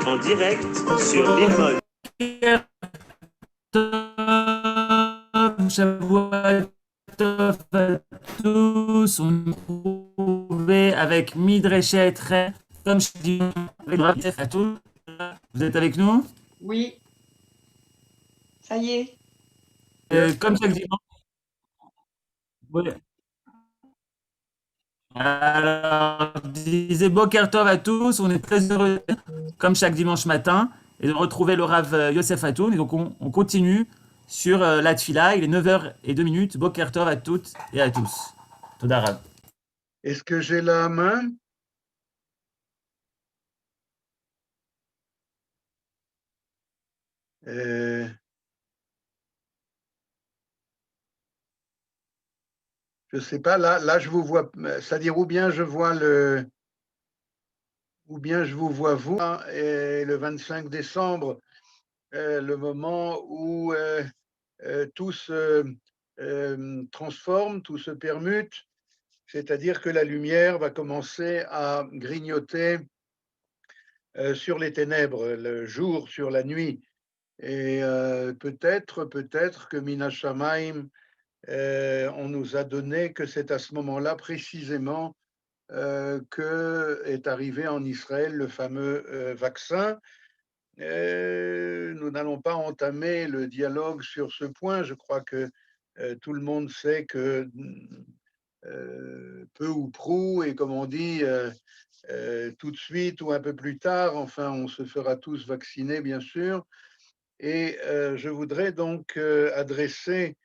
En direct sur Limoges. Shavuot Tov à tous, on est trouvé avec Midreshet Re, comme je dis, avec à tous. Vous êtes avec nous? Oui, ça y est. Comme chaque dimanche. Oui. Alors, je disais Boker Tov à tous, on est très heureux, comme chaque dimanche matin, et de retrouver le Rav Yosef Hatoun. Et donc, on continue sur la Tfila. Il est 9h02. Boker Tov à toutes et à tous. Toda Rav. Est-ce que j'ai la main? Je ne sais pas, là je vous vois, c'est-à-dire ou bien je vous vois vous, et le 25 décembre, le moment où tout se transforme, tout se permute, c'est-à-dire que la lumière va commencer à grignoter sur les ténèbres, le jour sur la nuit. Et peut-être que Mina Shamaim, on nous a donné que c'est à ce moment-là précisément que est arrivé en Israël le fameux vaccin. Nous n'allons pas entamer le dialogue sur ce point. Je crois que tout le monde sait que peu ou prou, et comme on dit, tout de suite ou un peu plus tard, enfin, on se fera tous vacciner, bien sûr. Et je voudrais donc adresser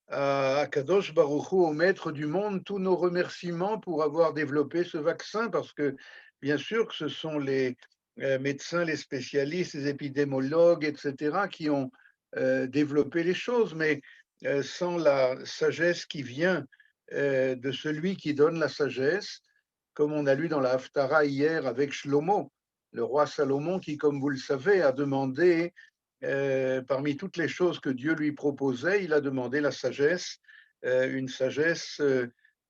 à Kadosh Baruch Hu, au maître du monde, tous nos remerciements pour avoir développé ce vaccin, parce que bien sûr que ce sont les médecins, les spécialistes, les épidémiologues, etc., qui ont développé les choses, mais sans la sagesse qui vient de celui qui donne la sagesse, comme on a lu dans la Haftara hier avec Shlomo, le roi Salomon, qui, comme vous le savez, a demandé parmi toutes les choses que Dieu lui proposait, il a demandé la sagesse, une sagesse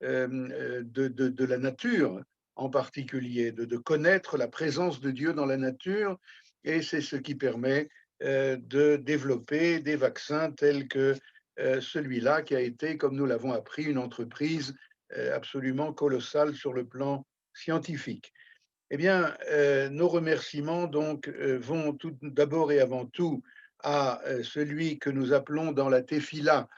de la nature en particulier, de connaître la présence de Dieu dans la nature, et c'est ce qui permet de développer des vaccins tels que celui-là, qui a été, comme nous l'avons appris, une entreprise absolument colossale sur le plan scientifique. Eh bien, nos remerciements donc vont tout d'abord et avant tout à celui que nous appelons dans la Tefila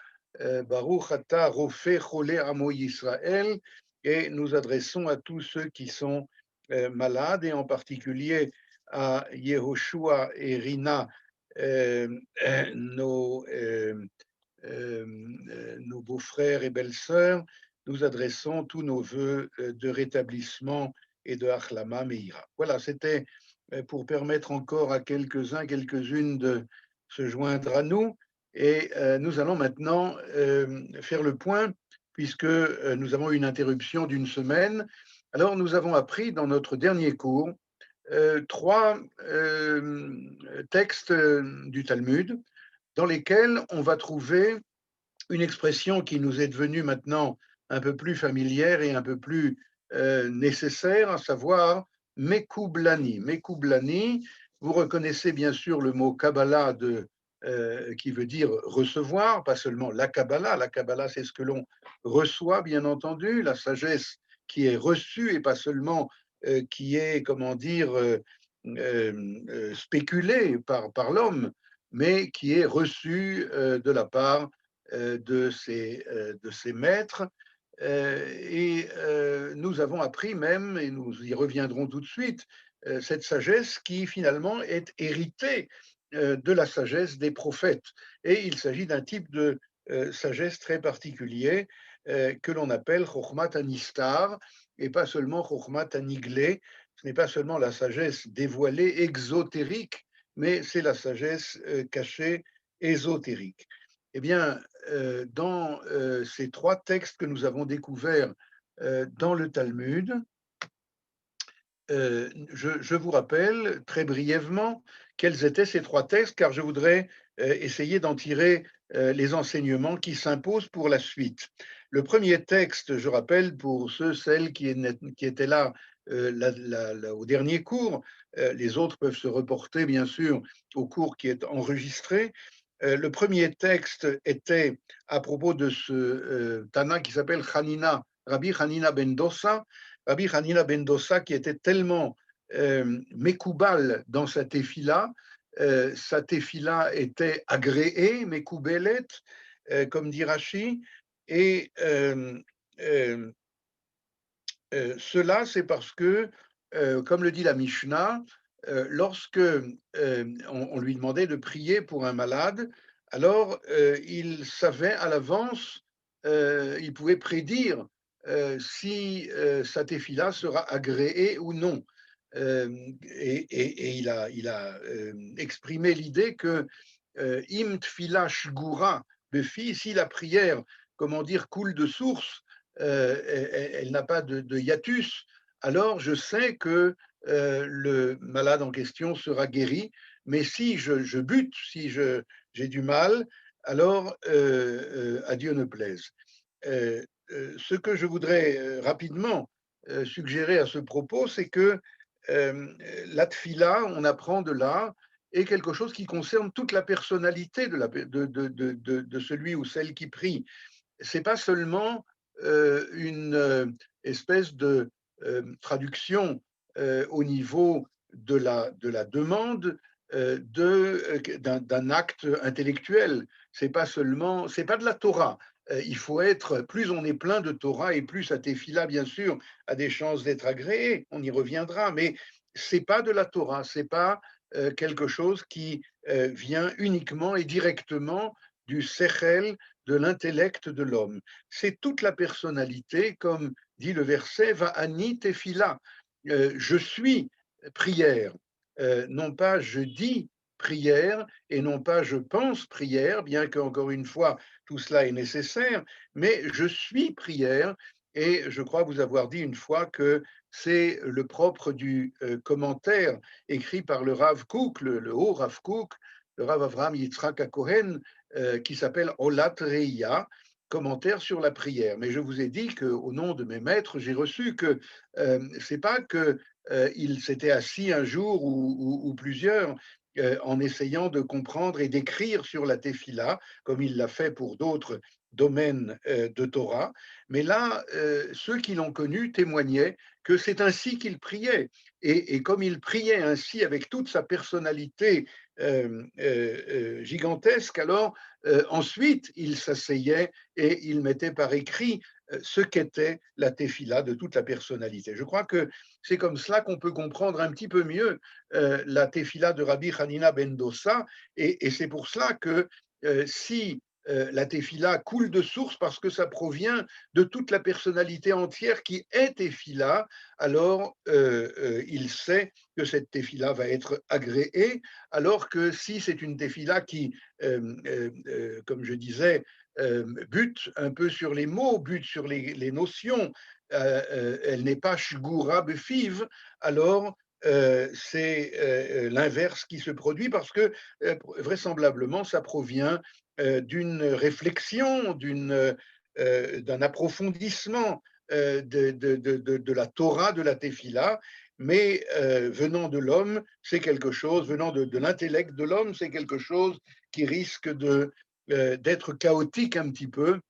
Baruch Ata Rofé Cholé Amo Yisraël, et nous adressons à tous ceux qui sont malades, et en particulier à Yehoshua et Rina, nos beaux-frères et belles-sœurs. Nous adressons tous nos voeux de rétablissement et de Achlama Meira. Voilà, c'était pour permettre encore à quelques-uns, quelques-unes de se joindre à nous. Et nous allons maintenant faire le point, puisque nous avons eu une interruption d'une semaine. Alors, nous avons appris dans notre dernier cours trois textes du Talmud dans lesquels on va trouver une expression qui nous est devenue maintenant un peu plus familière et un peu plus nécessaire, à savoir Mekoublani. Mekoublani, vous reconnaissez bien sûr le mot Kabbalah qui veut dire recevoir, pas seulement la Kabbalah c'est ce que l'on reçoit, bien entendu, la sagesse qui est reçue et pas seulement qui est, comment dire, spéculée par l'homme, mais qui est reçue de la part de ses maîtres. Et nous avons appris même, et nous y reviendrons tout de suite, cette sagesse qui finalement est héritée de la sagesse des prophètes. Et il s'agit d'un type de sagesse très particulier que l'on appelle Chokhmat Anistar, et pas seulement Chokhmat Aniglé. Ce n'est pas seulement la sagesse dévoilée, exotérique, mais c'est la sagesse cachée, ésotérique. Eh bien, dans ces trois textes que nous avons découverts dans le Talmud, je vous rappelle très brièvement quels étaient ces 3 textes, car je voudrais essayer d'en tirer les enseignements qui s'imposent pour la suite. Le premier texte, je rappelle pour ceux, celles qui étaient là au dernier cours, les autres peuvent se reporter bien sûr au cours qui est enregistré. Le premier texte était à propos de ce Tana qui s'appelle Rabbi Hanina ben Dossa. Rabbi Hanina ben Dossa qui était tellement Mekoubal dans sa tefila était agréée, Mekoubelet, comme dit Rashi, et cela, c'est parce que, comme le dit la Mishnah, lorsque on lui demandait de prier pour un malade, alors il savait à l'avance, il pouvait prédire si sa tefila sera agréée ou non. Et il a exprimé l'idée que im tfila shgura befi, si la prière, comment dire, coule de source, elle n'a pas de hiatus, alors je sais que le malade en question sera guéri. Mais si je bute, si j'ai du mal, alors à Dieu ne plaise. Ce que je voudrais rapidement suggérer à ce propos, c'est que la tfila, on apprend de là, est quelque chose qui concerne toute la personnalité de celui ou celle qui prie. C'est pas seulement une espèce de traduction au niveau de la demande d'un acte intellectuel. C'est pas de la Torah. Il faut être, plus on est plein de Torah et plus sa tefila, bien sûr, a des chances d'être agréée. On y reviendra, mais c'est pas de la Torah. C'est pas quelque chose qui vient uniquement et directement du sechel, de l'intellect de l'homme. C'est toute la personnalité, comme dit le verset, va ani tefila. Je suis prière, non pas je dis prière et non pas je pense prière, bien qu'encore une fois tout cela est nécessaire, mais je suis prière. Et je crois vous avoir dit une fois que c'est le propre du commentaire écrit par le Rav Kook, le haut Rav Kook, le Rav Avraham Yitzhak HaKohen, qui s'appelle Olat Reia, commentaire sur la prière. Mais je vous ai dit qu'au nom de mes maîtres, j'ai reçu que c'est pas que il s'était assis un jour ou plusieurs en essayant de comprendre et d'écrire sur la tefila, comme il l'a fait pour d'autres domaines de Torah. Mais là, ceux qui l'ont connu témoignaient que c'est ainsi qu'il priait. Et comme il priait ainsi avec toute sa personnalité gigantesque, alors ensuite il s'asseyait et il mettait par écrit ce qu'était la tefila de toute la personnalité. Je crois que c'est comme cela qu'on peut comprendre un petit peu mieux la tefila de Rabbi Hanina ben Dossa, et c'est pour cela que si la tefila coule de source parce que ça provient de toute la personnalité entière qui est tefila, alors il sait que cette tefila va être agréée, alors que si c'est une tefila qui, comme je disais, bute un peu sur les mots, bute sur les notions, elle n'est pas shgura befiv, alors c'est l'inverse qui se produit parce que vraisemblablement ça provient d'une réflexion, d'un approfondissement de la Torah, de la Tefila, mais venant de l'homme, c'est quelque chose, venant de l'intellect de l'homme, c'est quelque chose qui risque d'être chaotique un petit peu.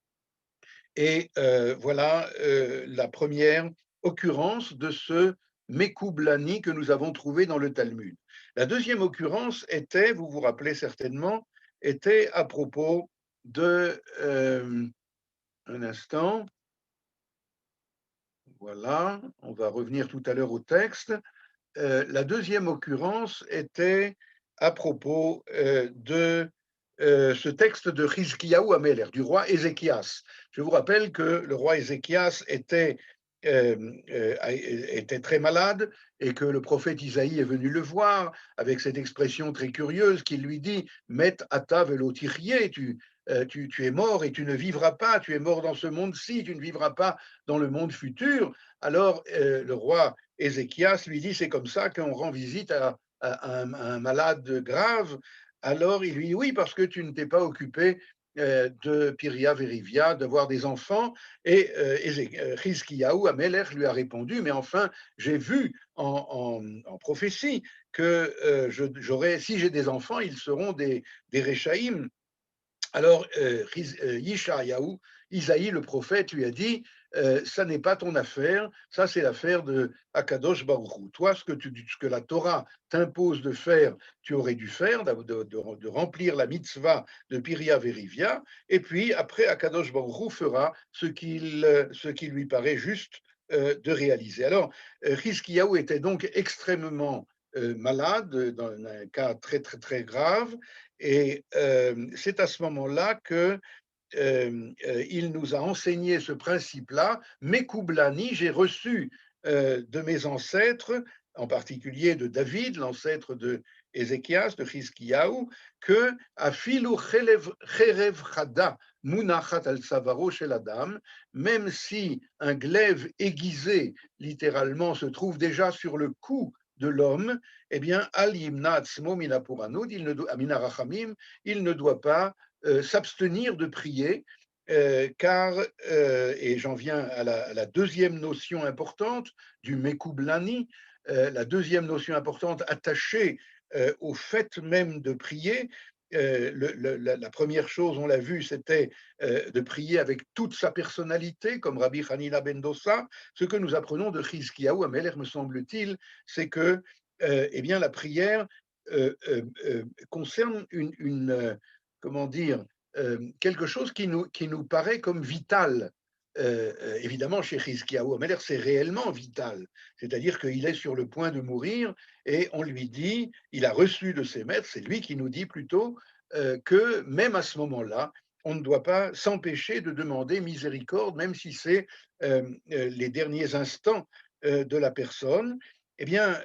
Et voilà la première occurrence de ce Mekoublani que nous avons trouvé dans le Talmud. La deuxième occurrence était, vous vous rappelez certainement, était à propos de... un instant. Voilà, on va revenir tout à l'heure au texte. La deuxième occurrence était à propos de ce texte de Chizkiyahu Améler, du roi Ézéchias. Je vous rappelle que le roi Ézéchias était très malade et que le prophète Isaïe est venu le voir avec cette expression très curieuse qui lui dit « Met ata velo tichye » tu es mort et tu ne vivras pas, tu es mort dans ce monde-ci, tu ne vivras pas dans le monde futur. Alors le roi Ézéchias lui dit c'est comme ça qu'on rend visite à un malade grave, alors il lui dit oui, parce que tu ne t'es pas occupé de Piria Verivia, d'avoir des enfants. Et Chizkiyahu, Amelech, lui a répondu, mais enfin, j'ai vu en prophétie que si j'ai des enfants, ils seront des Réchaïm. Alors, Yishayahu, Isaïe, le prophète, lui a dit, ça n'est pas ton affaire, ça c'est l'affaire de Akadosh Baruch Hu. Toi, ce que la Torah t'impose de faire, tu aurais dû faire, de remplir la mitzvah de Piria Verivia, et puis après, Akadosh Baruch Hu fera ce qui lui paraît juste de réaliser. Alors, Chizkiyahu était donc extrêmement malade, dans un cas très, très, très grave, et c'est à ce moment-là que il nous a enseigné ce principe-là. Mekoublani, j'ai reçu de mes ancêtres, en particulier de David, l'ancêtre de Ézéchias, de Chizkiyahu, que afilu cherev chada munachat al savaro shel adam, même si un glaive aiguisé, littéralement, se trouve déjà sur le cou de l'homme, eh bien, al yimna atzmo mina puranud, mina rachamim, il ne doit pas s'abstenir de prier, car, et j'en viens à la deuxième notion importante du Mekoublani, la deuxième notion importante attachée au fait même de prier. La première chose, on l'a vu, c'était de prier avec toute sa personnalité, comme Rabbi Hanina ben Dossa. Ce que nous apprenons de Chizkiyahu Amelech, me semble-t-il, c'est que eh bien, la prière concerne comment dire, quelque chose qui nous paraît comme vital. Évidemment, chez Chizkiyahu Amelech, c'est réellement vital. C'est-à-dire qu'il est sur le point de mourir et on lui dit, il a reçu de ses maîtres, c'est lui qui nous dit plutôt que même à ce moment-là, on ne doit pas s'empêcher de demander miséricorde, même si c'est les derniers instants de la personne. Eh bien,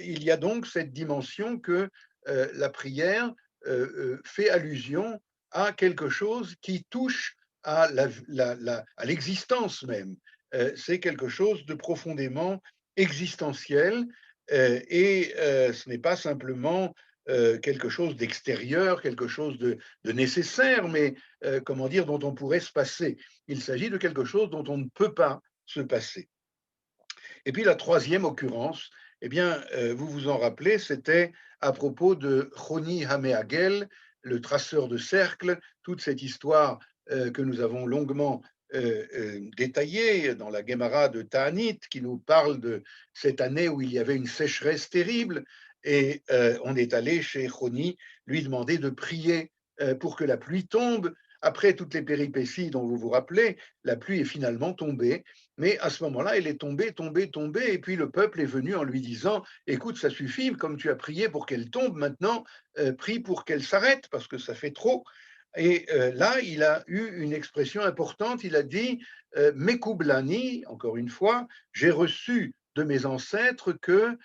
il y a donc cette dimension que la prière fait allusion à quelque chose qui touche à l'existence même. C'est quelque chose de profondément existentiel et ce n'est pas simplement quelque chose d'extérieur, quelque chose de nécessaire, mais comment dire, dont on pourrait se passer. Il s'agit de quelque chose dont on ne peut pas se passer. Et puis la troisième occurrence, eh bien, vous vous en rappelez, c'était à propos de Choni Hameagel, le traceur de cercles, toute cette histoire que nous avons longuement détaillée dans la Gemara de Ta'anit, qui nous parle de cette année où il y avait une sécheresse terrible, et on est allé chez Choni lui demander de prier pour que la pluie tombe. Après toutes les péripéties dont vous vous rappelez, la pluie est finalement tombée. Mais à ce moment-là, elle est tombée, tombée, tombée, et puis le peuple est venu en lui disant, écoute, ça suffit, comme tu as prié pour qu'elle tombe, maintenant, prie pour qu'elle s'arrête, parce que ça fait trop. Et là, il a eu une expression importante, il a dit, Mekoublani, encore une fois, j'ai reçu de mes ancêtres que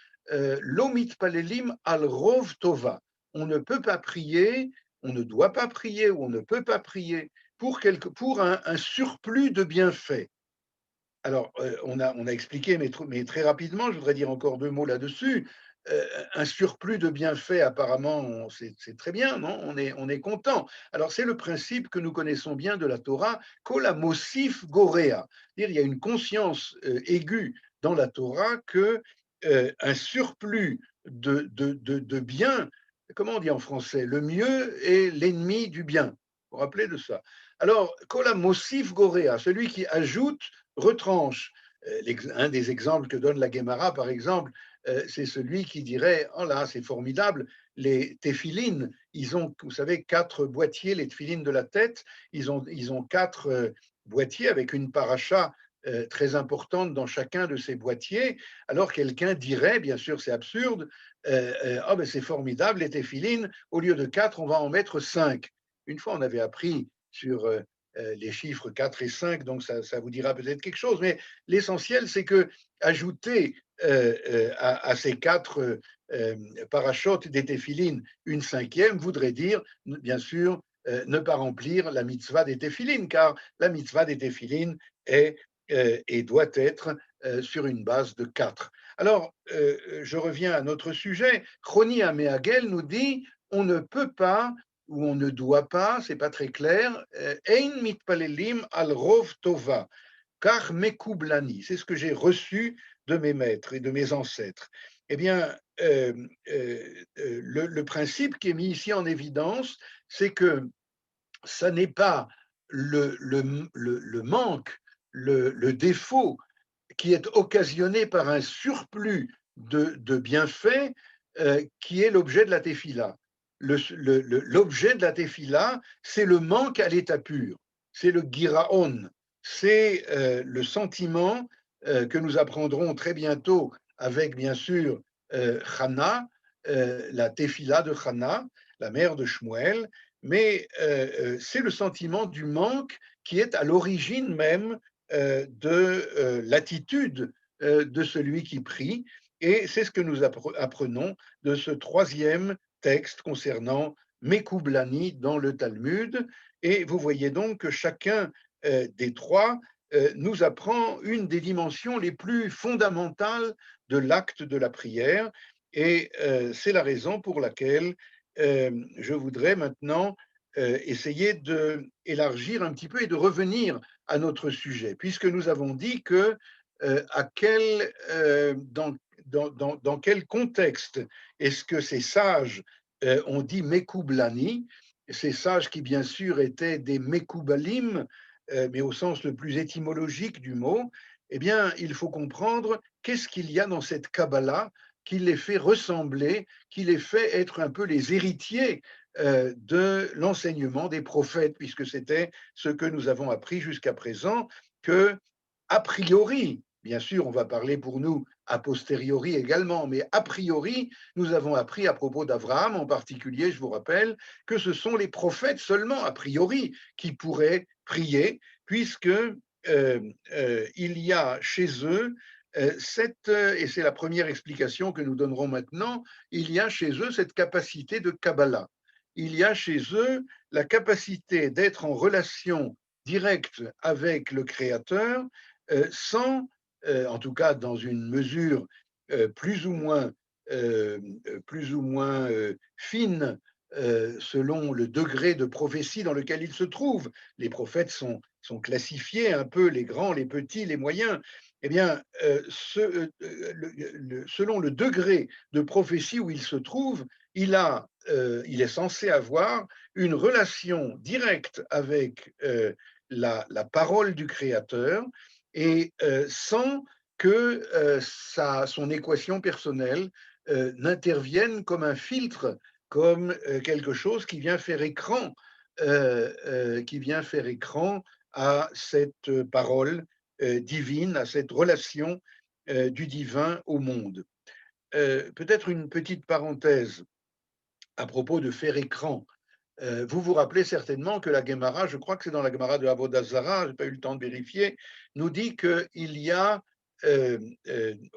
l'omit palelim al rov tova, on ne peut pas prier, on ne doit pas prier, ou on ne peut pas prier pour un surplus de bienfaits. Alors, on a expliqué, mais très rapidement, je voudrais dire encore 2 mots là-dessus. Un surplus de bienfaits, apparemment, c'est très bien, non? On est content. Alors, c'est le principe que nous connaissons bien de la Torah, kola mosif gorea. C'est-à-dire, il y a une conscience aiguë dans la Torah que un surplus de bien, comment on dit en français? Le mieux est l'ennemi du bien. Vous vous rappelez de ça? Alors, kola mosif gorea, celui qui ajoute retranche. Un des exemples que donne la Guémara, par exemple, c'est celui qui dirait, oh là, c'est formidable, les téphilines, ils ont, vous savez, 4 boîtiers, les téphilines de la tête, ils ont 4 boîtiers avec une paracha très importante dans chacun de ces boîtiers. Alors quelqu'un dirait, bien sûr c'est absurde, oh ben c'est formidable, les téphilines, au lieu de 4, on va en mettre 5. Une fois on avait appris sur les chiffres 4 et 5, donc ça vous dira peut-être quelque chose, mais l'essentiel, c'est que ajouter à ces 4 parachutes des téphilines une 5e voudrait dire, bien sûr, ne pas remplir la mitzvah des téphilines, car la mitzvah des téphilines est et doit être sur une base de 4. Alors, je reviens à notre sujet. Chroni Améagel nous dit on ne peut pas ou on ne doit pas, c'est pas très clair, Ein mitpalelim al rov tova, car mekoublani, c'est ce que j'ai reçu de mes maîtres et de mes ancêtres. Eh bien, le principe qui est mis ici en évidence, c'est que ça n'est pas le manque, le défaut qui est occasionné par un surplus de bienfaits qui est l'objet de la tefila. L'objet de la tefila, c'est le manque à l'état pur, c'est le giraon, c'est le sentiment que nous apprendrons très bientôt avec, bien sûr, Chana, la tefila de Chana, la mère de Shmuel, mais c'est le sentiment du manque qui est à l'origine même de l'attitude de celui qui prie, et c'est ce que nous apprenons de ce troisième texte concernant Mekoublani dans le Talmud, et vous voyez donc que chacun des trois nous apprend une des dimensions les plus fondamentales de l'acte de la prière, et c'est la raison pour laquelle je voudrais maintenant essayer d'élargir un petit peu et de revenir à notre sujet, puisque nous avons dit que dans quel contexte est-ce que ces sages ont dit Mekoublani, ces sages qui bien sûr étaient des Mekoubalim, mais au sens le plus étymologique du mot, eh bien il faut comprendre qu'est-ce qu'il y a dans cette Kabbalah qui les fait ressembler, qui les fait être un peu les héritiers de l'enseignement des prophètes, puisque c'était ce que nous avons appris jusqu'à présent, que a priori, bien sûr, on va parler pour nous a posteriori également, mais a priori, nous avons appris à propos d'Abraham en particulier, je vous rappelle, que ce sont les prophètes seulement, a priori, qui pourraient prier, puisque il y a chez eux et c'est la première explication que nous donnerons maintenant, il y a chez eux cette capacité de Kabbalah. Il y a chez eux la capacité d'être en relation directe avec le Créateur sans, en tout cas dans une mesure plus ou moins fine selon le degré de prophétie dans lequel ils se trouvent. Les prophètes sont classifiés un peu, les grands, les petits, les moyens. Eh bien, selon le degré de prophétie où il se trouve, il est censé avoir une relation directe avec la parole du Créateur et sans que son équation personnelle n'intervienne comme un filtre, comme quelque chose qui vient faire écran à cette parole divine, à cette relation du divin au monde. Peut-être une petite parenthèse à propos de faire écran. Vous vous rappelez certainement que la Gemara, je crois que c'est dans la Gemara de Avodah Zarah, je n'ai pas eu le temps de vérifier, nous dit qu'il y a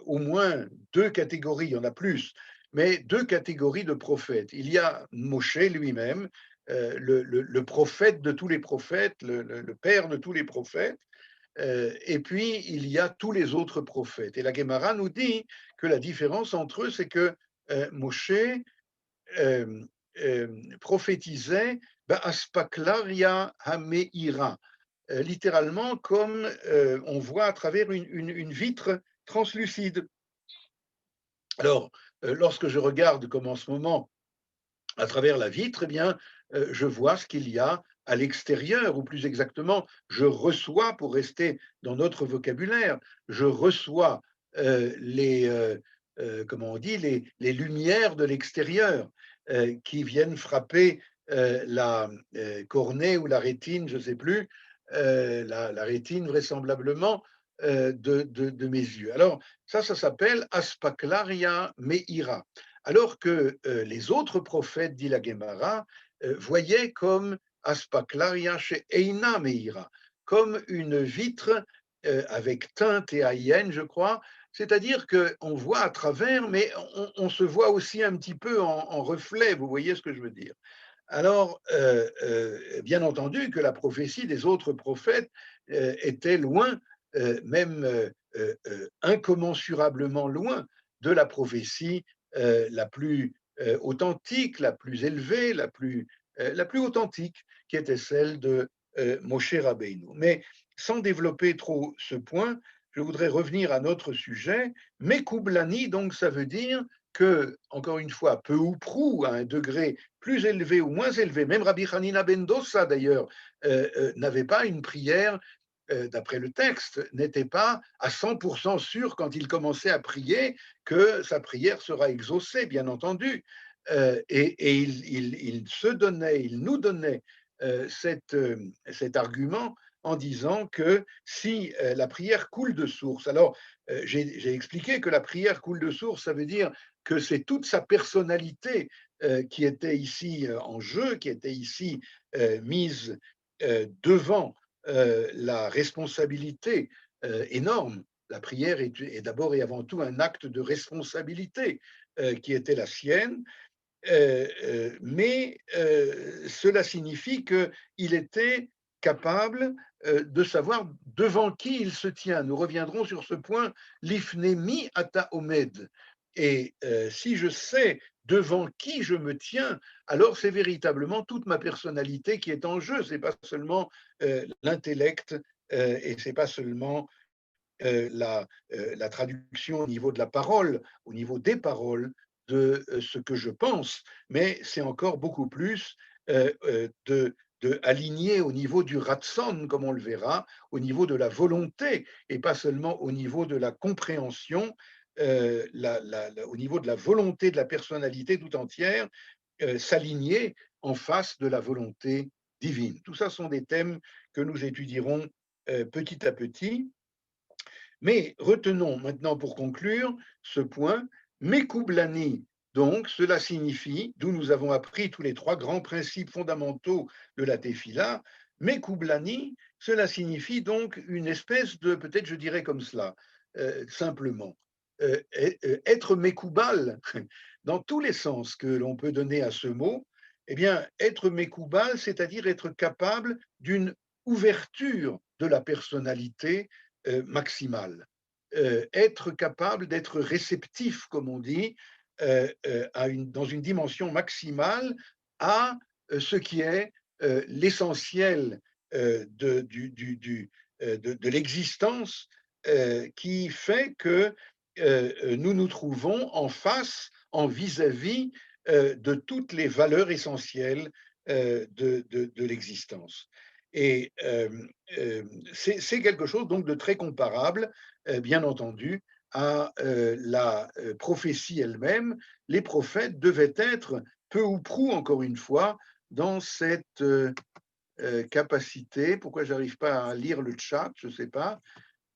au moins deux catégories, il y en a plus, mais deux catégories de prophètes. Il y a Moshe lui-même, le prophète de tous les prophètes, le père de tous les prophètes, et puis il y a tous les autres prophètes. Et la Gemara nous dit que la différence entre eux, c'est que Moshe prophétisait Aspaklaria Hameira, littéralement comme on voit à travers une vitre translucide. Alors, lorsque je regarde comme en ce moment à travers la vitre, eh bien, je vois ce qu'il y a à l'extérieur, ou plus exactement, je reçois, pour rester dans notre vocabulaire, je reçois comment on dit, les lumières de l'extérieur qui viennent frapper la cornée ou la rétine, je ne sais plus, la rétine vraisemblablement de mes yeux. Alors, ça s'appelle Aspaklaria Meira. Alors que les autres prophètes, dit la Gemara, voyaient comme Aspaklaria chez Eina Meira, comme une vitre avec teinte et aïen, je crois, c'est-à-dire qu'on voit à travers, mais on se voit aussi un petit peu en reflet, vous voyez ce que je veux dire. Alors, bien entendu que la prophétie des autres prophètes était loin même incommensurablement loin de la prophétie la plus authentique, la plus élevée, la plus authentique, qui était celle de Moshe Rabbeinu. Mais sans développer trop ce point, je voudrais revenir à notre sujet. Mekoublani, donc, ça veut dire que, encore une fois, peu ou prou, à un degré plus élevé ou moins élevé, même Rabbi Hanina ben Dossa, d'ailleurs, n'avait pas une prière, d'après le texte, n'était pas à 100% sûr quand il commençait à prier que sa prière sera exaucée, bien entendu. Et il se donnait, il nous donnait cet argument en disant que si la prière coule de source, alors j'ai expliqué que la prière coule de source, ça veut dire que c'est toute sa personnalité qui était ici en jeu, qui était ici mise devant la responsabilité énorme. La prière est d'abord et avant tout un acte de responsabilité qui était la sienne, mais cela signifie qu'il était capable de savoir devant qui il se tient. Nous reviendrons sur ce point, l'ifnemi ata omed. Et si je sais devant qui je me tiens, alors c'est véritablement toute ma personnalité qui est en jeu. C'est pas seulement l'intellect et c'est pas seulement la traduction au niveau de la parole, au niveau des paroles, de ce que je pense, mais c'est encore beaucoup plus de aligner au niveau du ratson, comme on le verra, au niveau de la volonté, et pas seulement au niveau de la compréhension, au niveau de la volonté de la personnalité tout entière, s'aligner en face de la volonté divine. Tout ça sont des thèmes que nous étudierons petit à petit. Mais retenons maintenant pour conclure ce point, Mekoublani, donc cela signifie, d'où nous avons appris tous les trois grands principes fondamentaux de la Tefila, Mekoublani, cela signifie donc une espèce de, peut-être je dirais comme cela, simplement, être Mekoubal, dans tous les sens que l'on peut donner à ce mot, eh bien, être Mekoubal, c'est-à-dire être capable d'une ouverture de la personnalité maximale. Être capable d'être réceptif, comme on dit, dans une dimension maximale à ce qui est l'essentiel de l'existence qui fait que nous nous trouvons en face, en vis-à-vis de toutes les valeurs essentielles de l'existence. Et c'est quelque chose donc de très comparable, bien entendu, à la prophétie elle-même. Les prophètes devaient être peu ou prou, encore une fois, dans cette capacité. Pourquoi j'arrive pas à lire le chat, je ne sais pas.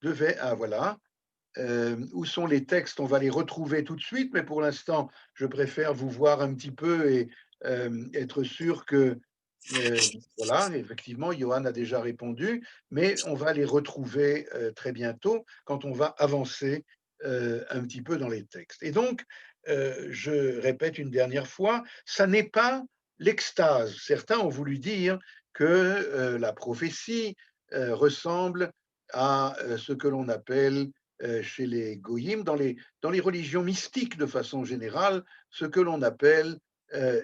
Voilà. Où sont les textes? On va les retrouver tout de suite, mais pour l'instant, je préfère vous voir un petit peu et être sûr que voilà, effectivement, Johan a déjà répondu, mais on va les retrouver très bientôt quand on va avancer un petit peu dans les textes. Et donc, je répète une dernière fois, ça n'est pas l'extase. Certains ont voulu dire que la prophétie ressemble à ce que l'on appelle chez les goyim, dans les religions mystiques de façon générale, ce que l'on appelle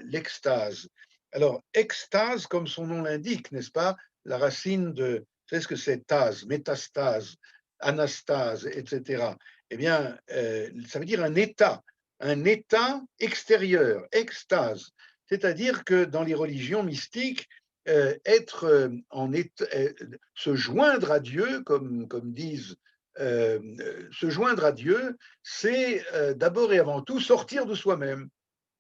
l'extase. Alors, extase, comme son nom l'indique, n'est-ce pas, la racine de, vous savez ce que c'est, tase, métastase, anastase, etc. Eh bien, ça veut dire un état extérieur, extase. C'est-à-dire que dans les religions mystiques, se joindre à Dieu, comme disent, se joindre à Dieu, c'est d'abord et avant tout sortir de soi-même,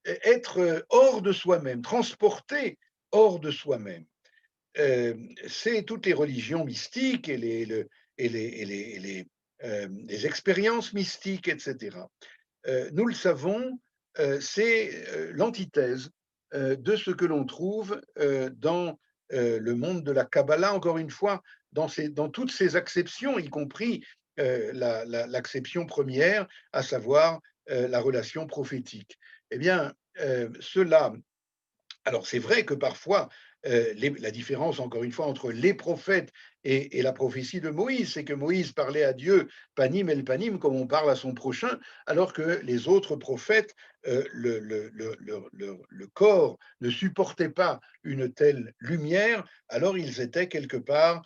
être hors de soi-même, transporté hors de soi-même. C'est toutes les religions mystiques et les expériences mystiques, etc. Nous le savons, c'est l'antithèse de ce que l'on trouve dans le monde de la Kabbalah, encore une fois, dans toutes ces acceptions, y compris l'acception première, à savoir la relation prophétique. Eh bien, alors c'est vrai que parfois la différence, encore une fois, entre les prophètes et la prophétie de Moïse, c'est que Moïse parlait à Dieu panim el panim, comme on parle à son prochain, alors que les autres prophètes, le corps ne supportait pas une telle lumière, alors ils étaient quelque part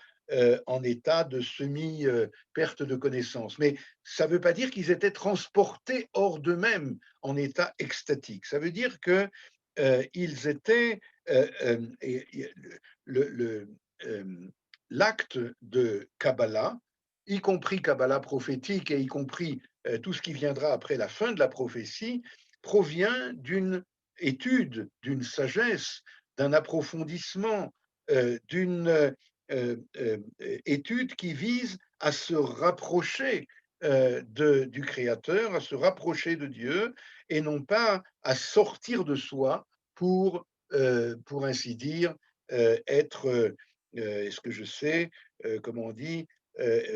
en état de semi-perte de connaissance. Mais ça ne veut pas dire qu'ils étaient transportés hors d'eux-mêmes en état extatique. Ça veut dire que ils étaient l'acte de Kabbalah, y compris Kabbalah prophétique et y compris tout ce qui viendra après la fin de la prophétie, provient d'une étude, d'une sagesse, d'un approfondissement, d'une étude qui vise à se rapprocher du Créateur, à se rapprocher de Dieu, et non pas à sortir de soi pour ainsi dire, être, est-ce que je sais, comment on dit,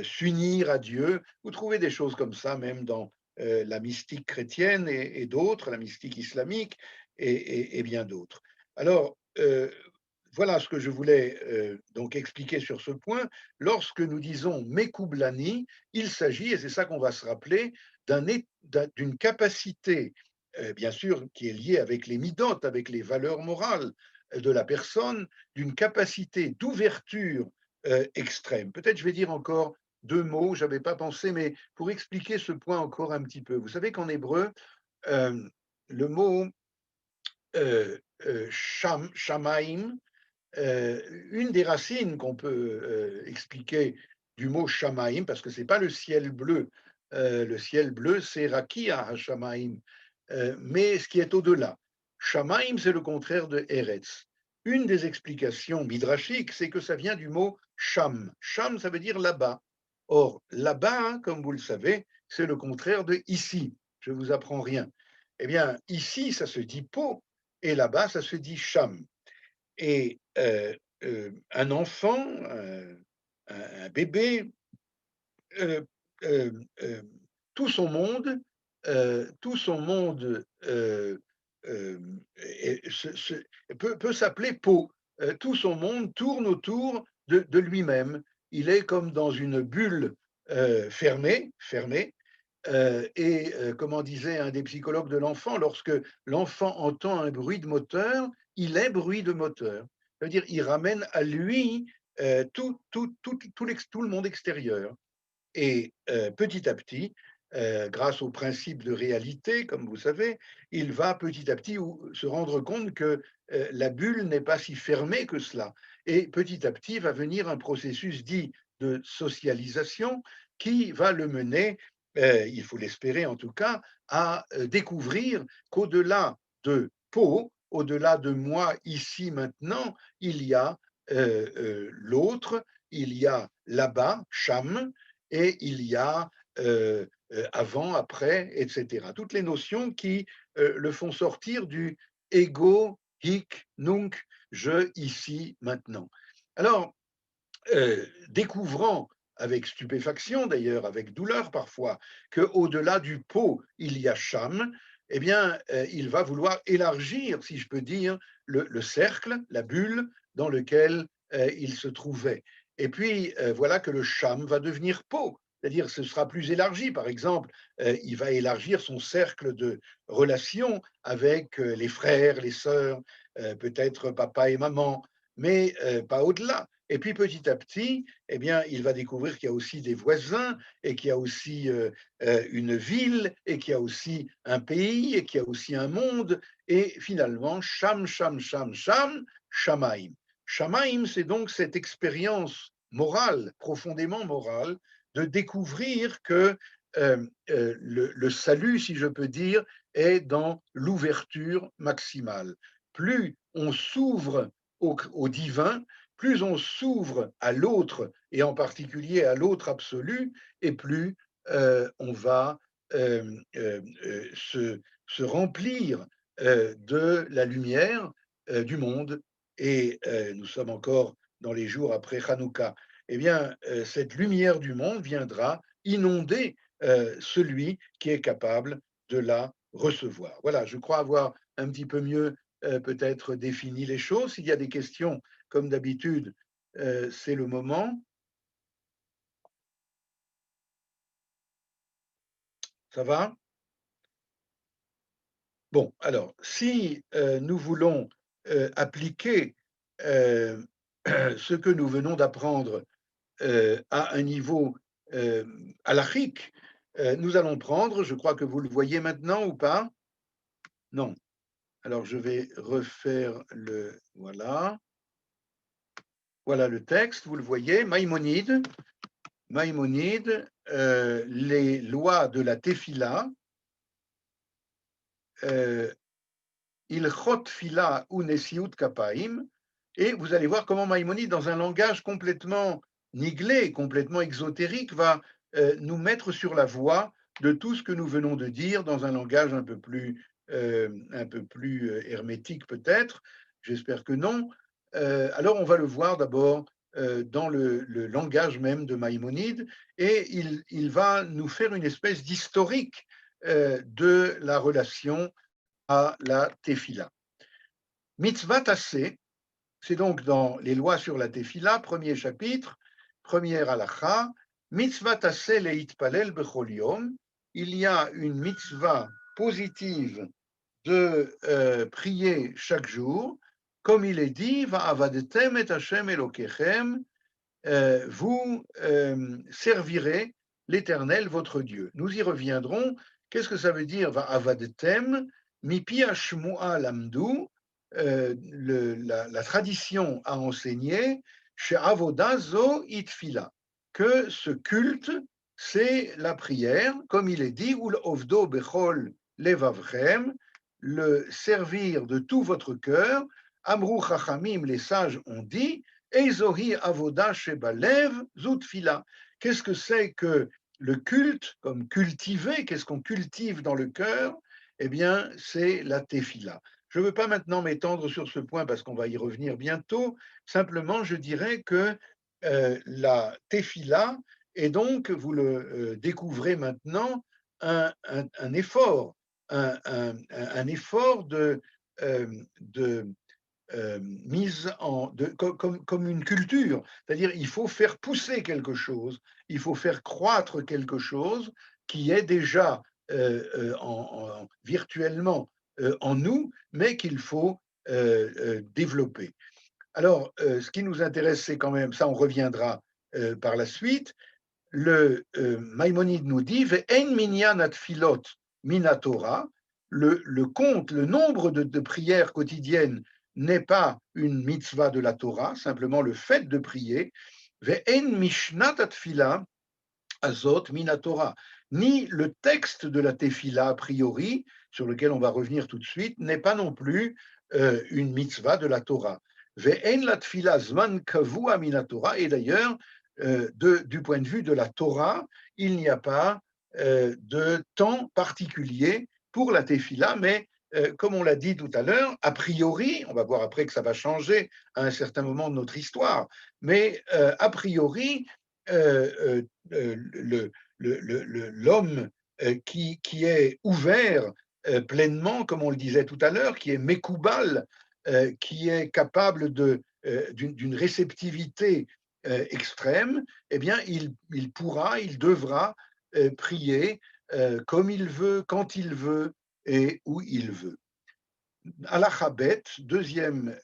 s'unir à Dieu. Vous trouvez des choses comme ça même dans la mystique chrétienne et d'autres, la mystique islamique et bien d'autres. Alors, voilà ce que je voulais donc expliquer sur ce point. Lorsque nous disons Mekoublani, il s'agit, et c'est ça qu'on va se rappeler, d'une capacité, bien sûr, qui est liée avec les midotes, avec les valeurs morales de la personne, d'une capacité d'ouverture extrême. Peut-être je vais dire encore deux mots, je n'avais pas pensé, mais pour expliquer ce point encore un petit peu. Vous savez qu'en hébreu, le mot shamaim, une des racines qu'on peut expliquer du mot shamaim, parce que ce n'est pas le ciel bleu, c'est rakia ha-shamaim, mais ce qui est au-delà. Shamaim, c'est le contraire de Eretz. Une des explications midrashiques, c'est que ça vient du mot sham. Sham, ça veut dire là-bas. Or, là-bas, hein, comme vous le savez, c'est le contraire de ici. Je ne vous apprends rien. Eh bien, ici, ça se dit po, et là-bas, ça se dit sham. Et un enfant, un bébé, euh, euh, euh, tout son monde, peut s'appeler Pau. Tout son monde tourne autour de lui-même. Il est comme dans une bulle fermée, et comme disait un des psychologues de l'enfant, lorsque l'enfant entend un bruit de moteur, il est bruit de moteur. C'est-à-dire, il ramène à lui tout le monde extérieur. Et petit à petit, grâce au principe de réalité, comme vous savez, il va petit à petit se rendre compte que la bulle n'est pas si fermée que cela. Et petit à petit va venir un processus dit de socialisation qui va le mener, il faut l'espérer en tout cas, à découvrir qu'au-delà de Pau, au-delà de moi ici maintenant, il y a l'autre, il y a là-bas, Cham, et il y a avant, après, etc. Toutes les notions qui le font sortir du ego, hic, nunc, je, ici, maintenant. Alors, découvrant avec stupéfaction d'ailleurs, avec douleur parfois, qu'au-delà du pot, il y a Cham, eh bien, il va vouloir élargir, si je peux dire, le cercle, la bulle dans lequel il se trouvait. Et puis, voilà que le Cham va devenir pot, c'est-à-dire ce sera plus élargi. Par exemple, il va élargir son cercle de relations avec les frères, les sœurs, peut-être papa et maman, mais pas au-delà. Et puis petit à petit, eh bien, il va découvrir qu'il y a aussi des voisins, et qu'il y a aussi une ville, et qu'il y a aussi un pays, et qu'il y a aussi un monde. Et finalement, Sham, Sham, Sham, Sham, Shamaim. Shamaim, c'est donc cette expérience morale, profondément morale, de découvrir que le salut, si je peux dire, est dans l'ouverture maximale. Plus on s'ouvre au divin, plus on s'ouvre à l'autre, et en particulier à l'autre absolu, et plus on va se remplir de la lumière du monde. Et nous sommes encore dans les jours après Hanouka. Eh bien, cette lumière du monde viendra inonder celui qui est capable de la recevoir. Voilà, je crois avoir un petit peu mieux peut-être défini les choses. S'il y a des questions, comme d'habitude, c'est le moment. Ça va? Bon, alors, si nous voulons appliquer ce que nous venons d'apprendre à un niveau halachique, nous allons prendre, je crois que vous le voyez maintenant ou pas? Non. Alors, je vais refaire le... Voilà. Voilà le texte, vous le voyez, Maïmonide, les lois de la Tefila, Ilchot Fila ou Nesiut Kapaim, et vous allez voir comment Maïmonide, dans un langage complètement niglé, complètement exotérique, va nous mettre sur la voie de tout ce que nous venons de dire dans un langage un peu plus hermétique peut-être, j'espère que non. Alors on va le voir d'abord dans le langage même de Maïmonide, et il va nous faire une espèce d'historique de la relation à la Tefila. Mitzvah tassé, c'est donc dans les lois sur la Tefila, premier chapitre, première halakha, Mitzvah tassé leitpalel bechol yom, il y a une mitzvah positive de prier chaque jour, comme il est dit, Va'avadetem et Hashem Elokechem, vous servirez l'Éternel, votre Dieu. Nous y reviendrons. Qu'est-ce que ça veut dire, Va'avadetem? Mipi Hashmu'a lamdu, la tradition a enseigné, chez Avoda zo itfila, que ce culte, c'est la prière, comme il est dit, Ul ovdo bechol levavchem, le servir de tout votre cœur. Amrou Chachamim, les sages ont dit, Eizohi avoda shebalev zutfila. Qu'est-ce que c'est que le culte, comme cultiver, qu'est-ce qu'on cultive dans le cœur? Eh bien, c'est la tefila. Je ne veux pas maintenant m'étendre sur ce point parce qu'on va y revenir bientôt. Simplement, je dirais que la tefila est donc, vous le découvrez maintenant, un effort, un effort de mise en, comme une culture, c'est-à-dire il faut faire pousser quelque chose, il faut faire croître quelque chose qui est déjà virtuellement en nous, mais qu'il faut développer. Alors, ce qui nous intéresse, c'est quand même, ça on reviendra par la suite, le Maïmonide nous dit, Ve'en minyan atfilot minatora, le compte, le nombre de prières quotidiennes n'est pas une mitzvah de la Torah, simplement le fait de prier. Ve'en mishnat atfila azot minatora, ni le texte de la tefila a priori, sur lequel on va revenir tout de suite, n'est pas non plus une mitzvah de la Torah. Ve'en la tefila zman kavua minatora, et d'ailleurs, du point de vue de la Torah, il n'y a pas de temps particulier pour la tefila, mais comme on l'a dit tout à l'heure, a priori, on va voir après que ça va changer à un certain moment de notre histoire, mais a priori, l'homme qui est ouvert pleinement, comme on le disait tout à l'heure, qui est mekoubal, qui est capable d'une réceptivité extrême, eh bien, il devra prier comme il veut, quand il veut et où il veut. Alachabet, deuxième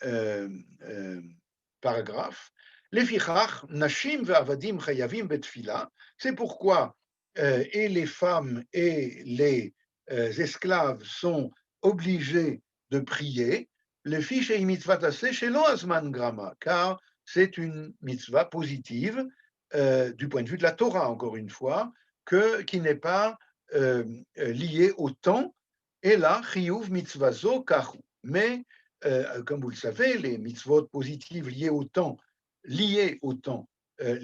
paragraphe, Lefichach, Nashim ve'avadim chayavim betfila, c'est pourquoi et les femmes et les esclaves sont obligés de prier, le fiche et mitzvah tassé shelo azman grama, car c'est une mitzvah positive du point de vue de la Torah, encore une fois, qui n'est pas liée au temps, et là, chiyuv mitzvazo kachu. Mais, comme vous le savez, les mitzvot positives liées au temps, les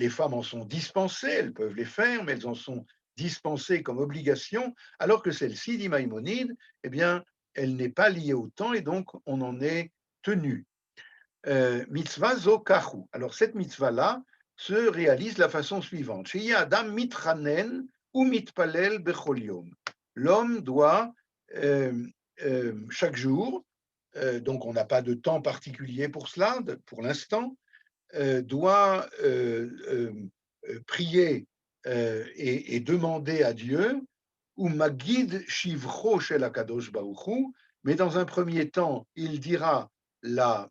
femmes en sont dispensées, elles peuvent les faire, mais elles en sont dispensées comme obligation, alors que celle-ci, dit Maïmonide, eh bien, elle n'est pas liée au temps et donc on en est tenu. Mitzvah zo kachu. Alors cette mitzvah-là se réalise de la façon suivante. Shei adam mitranen ou mitpalel bechol yom. L'homme doit chaque jour donc on n'a pas de temps particulier pour cela, pour l'instant, doit prier et demander à Dieu, ou Magid Shivro Shel Akadosh Baruch Hu, mais dans un premier temps, il dira la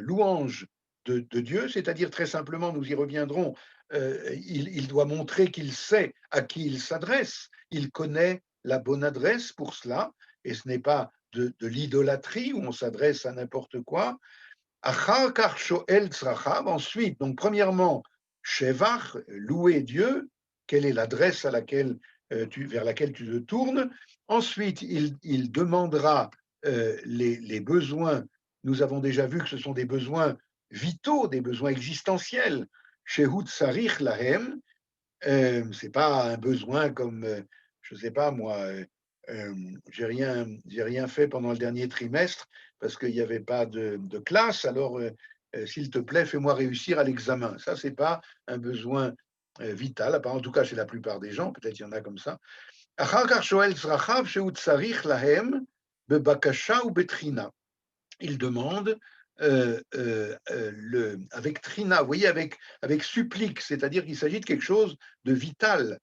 louange de Dieu, c'est-à-dire très simplement, nous y reviendrons, il doit montrer qu'il sait à qui il s'adresse, il connaît la bonne adresse pour cela, et ce n'est pas de l'idolâtrie où on s'adresse à n'importe quoi. Ensuite, donc premièrement, Shevach, louer Dieu, quelle est l'adresse à laquelle, vers laquelle tu te tournes. Ensuite, il demandera les besoins. Nous avons déjà vu que ce sont des besoins vitaux, des besoins existentiels. Shehut Sarich Lahem, c'est pas un besoin comme, je ne sais pas moi, j'ai rien fait pendant le dernier trimestre parce qu'il n'y avait pas de classe, alors s'il te plaît, fais-moi réussir à l'examen. Ça, c'est pas un besoin vital, en tout cas chez la plupart des gens, peut-être il y en a comme ça. Il demande avec trina, vous voyez, avec supplique, c'est-à-dire qu'il s'agit de quelque chose de vital,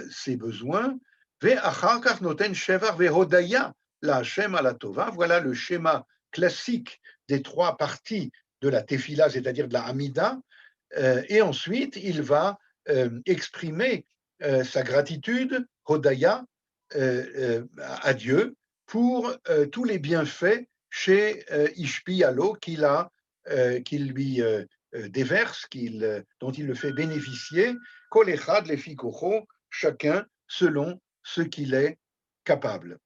ses besoins. Voilà le schéma classique des trois parties de la tefila, c'est-à-dire de la Hamida, et ensuite il va exprimer sa gratitude, Hodaya, à Dieu pour tous les bienfaits chez Ishpi Alo qu'il lui déverse, dont il le fait bénéficier, Kol Echad Lefi Kocho, chacun selon ce qu'il est capable.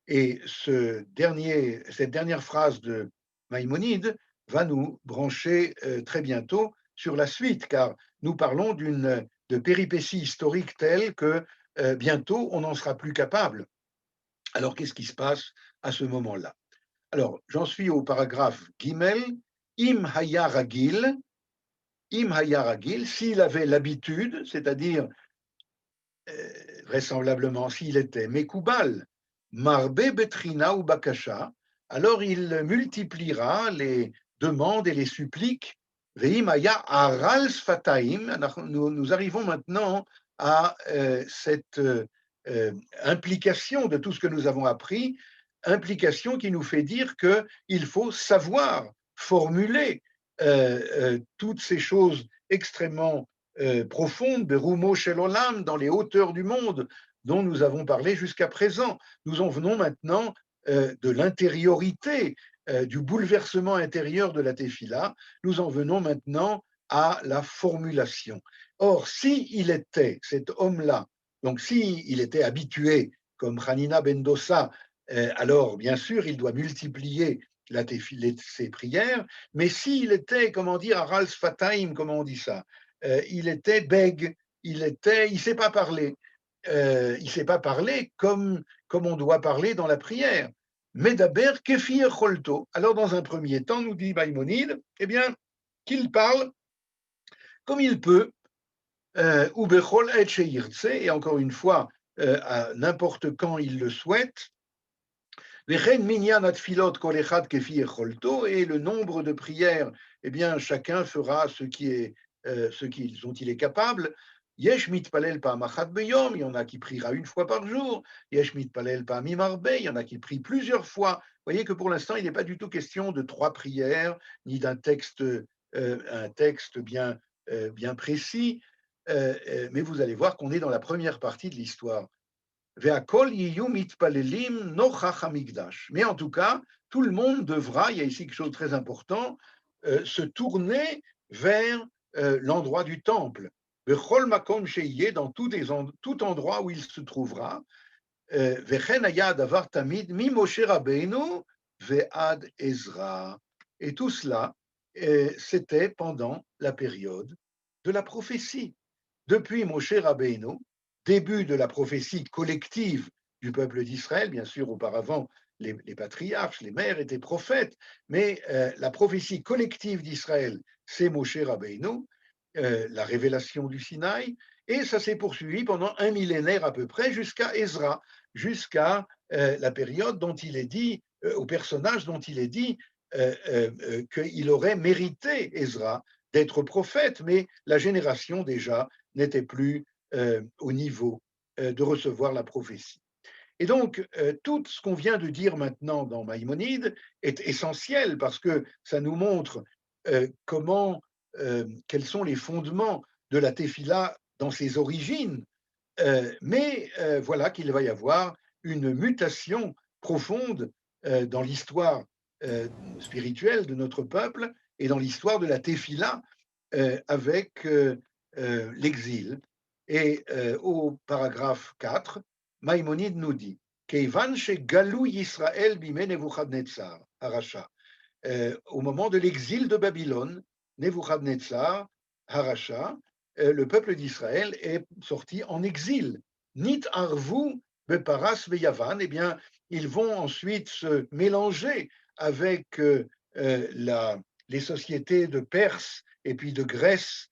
Et cette dernière phrase de Maïmonide va nous brancher très bientôt sur la suite, car nous parlons de péripéties historiques telles que bientôt on n'en sera plus capable. Alors qu'est-ce qui se passe à ce moment-là? Alors, j'en suis au paragraphe Gimel, Im Haya Ragil, s'il avait l'habitude, c'est-à-dire vraisemblablement s'il était Mekoubal, Marbe Betrina ou Bakasha, alors il multipliera les demandes et les suppliques. Veim Haya Aral Sfataim, nous arrivons maintenant à cette implication de tout ce que nous avons appris, implication qui nous fait dire qu'il faut savoir formuler toutes ces choses extrêmement profondes, Berumo Shel Olam, dans les hauteurs du monde dont nous avons parlé jusqu'à présent. Nous en venons maintenant de l'intériorité, du bouleversement intérieur de la tefila, nous en venons maintenant à la formulation. Or, s'il était, cet homme-là, donc s'il était habitué, comme Hanina ben Dossa, alors bien sûr, il doit multiplier ses prières, mais s'il était, comment dire, Aral Sfataim, comment on dit ça, il était bègue, il ne sait pas parler. Il ne sait pas parler comme on doit parler dans la prière. Medaber kefir cholto. Alors, dans un premier temps, nous dit Maïmonide, eh bien, qu'il parle comme il peut, ou bechol et sheirtse, et encore une fois, à n'importe quand il le souhaite. Vechen minyan atfilot kol echad kefir cholto, et le nombre de prières, eh bien, chacun fera ce dont il est capable. Yesh mitpalel pa'amachat beyom, il y en a qui priera une fois par jour. Yesh mitpalel pa'amim arbe, il y en a qui prient plusieurs fois. Vous voyez que pour l'instant, il n'est pas du tout question de 3 prières, ni d'un texte, un texte bien précis. Mais vous allez voir qu'on est dans la première partie de l'histoire. Ve'akol yiyu mitpalelim nochach hamikdash. Mais en tout cas, tout le monde devra, il y a ici quelque chose de très important, se tourner vers l'endroit du temple. Bechol makom sheyeh, dans tout endroit où il se trouvera. Vechen haya davar tamid mi Moshe Rabbeinu ve'ad Ezra. Et tout cela, c'était pendant la période de la prophétie. Depuis Moshe Rabbeinu, début de la prophétie collective du peuple d'Israël, bien sûr, auparavant, les patriarches, les mères étaient prophètes, mais la prophétie collective d'Israël, c'est Moshe Rabbeinu, la révélation du Sinaï, et ça s'est poursuivi pendant un millénaire à peu près jusqu'à Ezra, jusqu'à la période dont il est dit au personnage dont il est dit qu'il aurait mérité, Ezra, d'être prophète, mais la génération déjà n'était plus au niveau de recevoir la prophétie. Et donc, tout ce qu'on vient de dire maintenant dans Maïmonide est essentiel parce que ça nous montre quels sont les fondements de la Tefila dans ses origines, mais voilà qu'il va y avoir une mutation profonde dans l'histoire spirituelle de notre peuple et dans l'histoire de la Tefila avec l'exil. Et au paragraphe 4, Maïmonide nous dit Keivan shegalou Yisrael bimé Nebuchadnezzar, Haracha. Au moment de l'exil de Babylone, Nebuchadnezzar, Haracha, le peuple d'Israël est sorti en exil. Nit arvu beparas veyavan, eh bien, ils vont ensuite se mélanger avec les sociétés de Perse et puis de Grèce,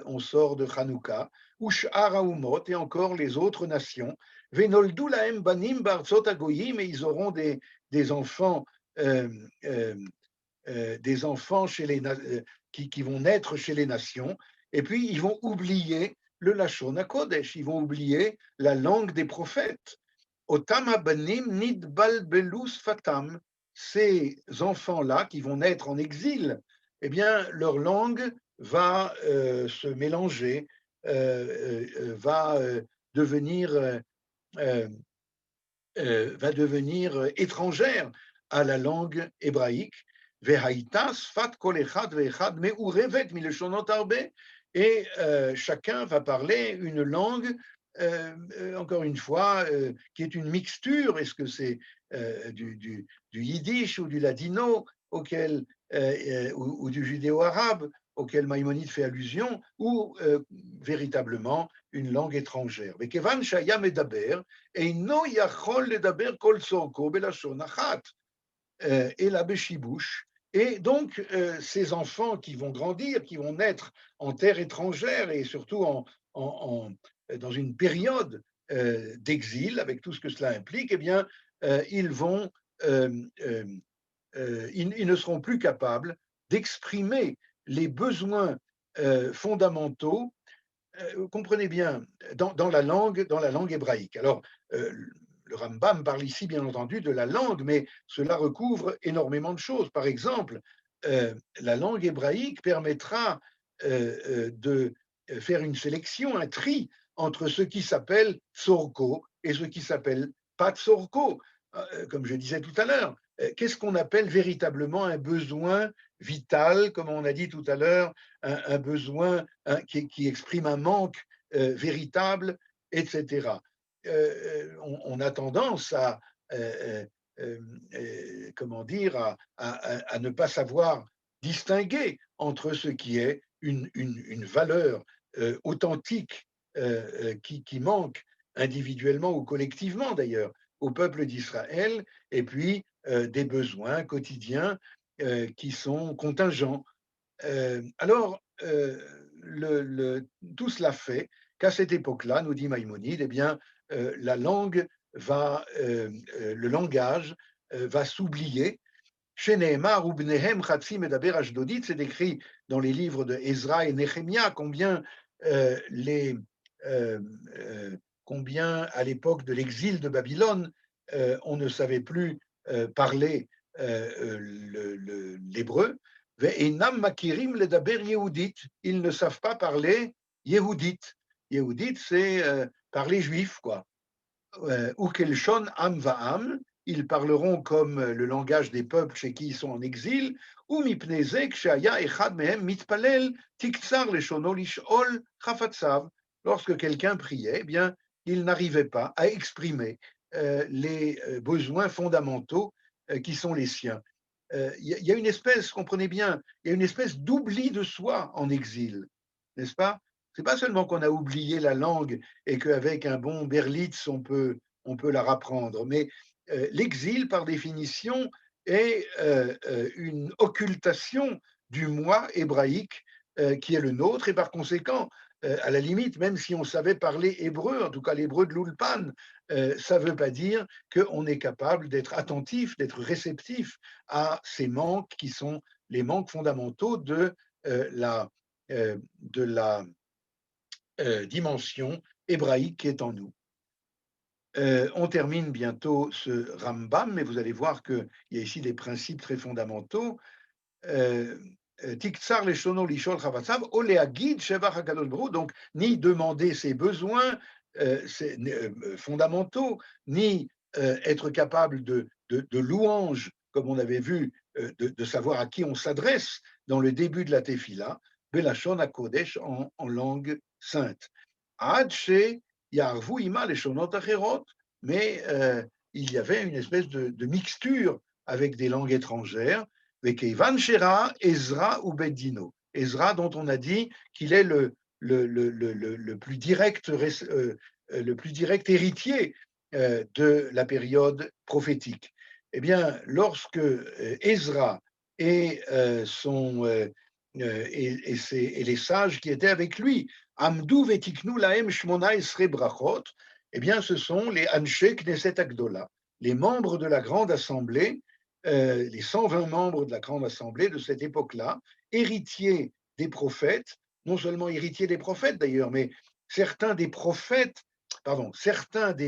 on sort de Hanouka, Ush'ar haumot et encore les autres nations, Venoldu lahem banim barzot hagoyim, et ils auront des enfants qui vont naître chez les nations, et puis ils vont oublier le Lashon HaKodesh, ils vont oublier la langue des prophètes. Otam habanim nidbalbelu sfatam, ces enfants-là qui vont naître en exil, eh bien, leur langue va se mélanger, va devenir étrangère à la langue hébraïque. Et chacun va parler une langue, encore une fois, qui est une mixture. Est-ce que c'est du yiddish ou du ladino ou du judéo-arabe auquel Maïmonide fait allusion, ou véritablement une langue étrangère. וכיוון שהיה מדבר, אינו יכול לדבר כל צורכו בלשון אחת, אלא בשיבוש. Et donc, ces enfants qui vont grandir, qui vont naître en terre étrangère et surtout dans une période d'exil, avec tout ce que cela implique, eh bien, ils ne seront plus capables d'exprimer les besoins fondamentaux, comprenez bien, dans la langue hébraïque. Alors, le Rambam parle ici, bien entendu, de la langue, mais cela recouvre énormément de choses. Par exemple, la langue hébraïque permettra de faire une sélection, un tri entre ce qui s'appelle Tsorko et ce qui s'appelle pas Tsorko. Comme je disais tout à l'heure, qu'est-ce qu'on appelle véritablement un besoin vital, comme on a dit tout à l'heure, un besoin qui exprime un manque véritable, etc. On a tendance à ne pas savoir distinguer entre ce qui est une valeur authentique qui manque individuellement ou collectivement d'ailleurs au peuple d'Israël, et puis des besoins quotidiens qui sont contingents. Alors, tout cela fait qu'à cette époque-là, nous dit Maïmonide, eh bien, le langage va s'oublier. Chez Nehemar, ou Bnehem, Chatzi, Medaber, Ashdodit, c'est décrit dans les livres de Ezra et Néhémia, combien à l'époque de l'exil de Babylone, on ne savait plus parler l'hébreu. Ve'enam makirim ledaber yehudit, ils ne savent pas parler yehudit. Yehudit, c'est parler juif, quoi. Ou kelshon am va'am, ils parleront comme le langage des peuples chez qui ils sont en exil. Ou mipnezek shaya echad mehem mitpalel tiktsar leshono lishol chafatzav. Lorsque quelqu'un priait, eh bien, il n'arrivait pas à exprimer les besoins fondamentaux qui sont les siens. Il y a une espèce, comprenez bien, il y a une espèce d'oubli de soi en exil, n'est-ce pas? C'est pas seulement qu'on a oublié la langue et qu'avec un bon Berlitz, on peut la rapprendre, mais l'exil, par définition, est une occultation du moi hébraïque qui est le nôtre, et par conséquent, à la limite, même si on savait parler hébreu, en tout cas l'hébreu de l'Ulpan, ça ne veut pas dire qu'on est capable d'être attentif, d'être réceptif à ces manques qui sont les manques fondamentaux de la dimension hébraïque qui est en nous. On termine bientôt ce Rambam, mais vous allez voir qu'il y a ici des principes très fondamentaux. Tiktsar leshono lishol chavatzav, oléagid shevach hakadosh baruch hu, donc ni demander ses besoins fondamentaux, ni être capable de louange, comme on avait vu, de savoir à qui on s'adresse dans le début de la tefila, belashon hakodesh en langue sainte. Ad she yarvu ima leshonot acherot, mais il y avait une espèce de mixture avec des langues étrangères. Vekeivan shera Ezra ou Bedino. Ezra, dont on a dit qu'il est le plus direct héritier de la période prophétique. Eh bien, lorsque Ezra et les sages qui étaient avec lui, Amdou vetiknu lahem shmona esre brachot, eh bien, ce sont les Anshe Knesset Agdola, les membres de la grande assemblée, les 120 membres de la grande assemblée de cette époque-là, héritiers des prophètes, non seulement héritiers des prophètes d'ailleurs, mais certains des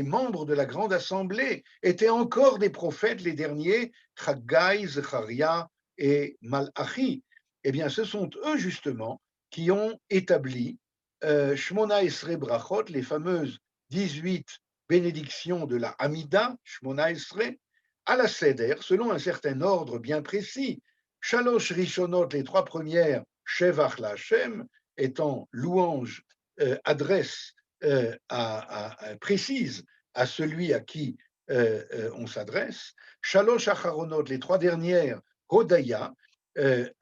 membres de la grande assemblée étaient encore des prophètes, les derniers, Chaggai, Zecharia et Malachi. Eh bien, ce sont eux justement qui ont établi Shmona Esre Brachot, les fameuses 18 bénédictions de la Hamida, Shmona Esre, à la Seder, selon un certain ordre bien précis. Shalosh Rishonot, les 3 premières, Shevach la Hashem, étant louange, adresse précise à celui à qui on s'adresse. Shalosh Acharonot, les 3 dernières, Hodaya,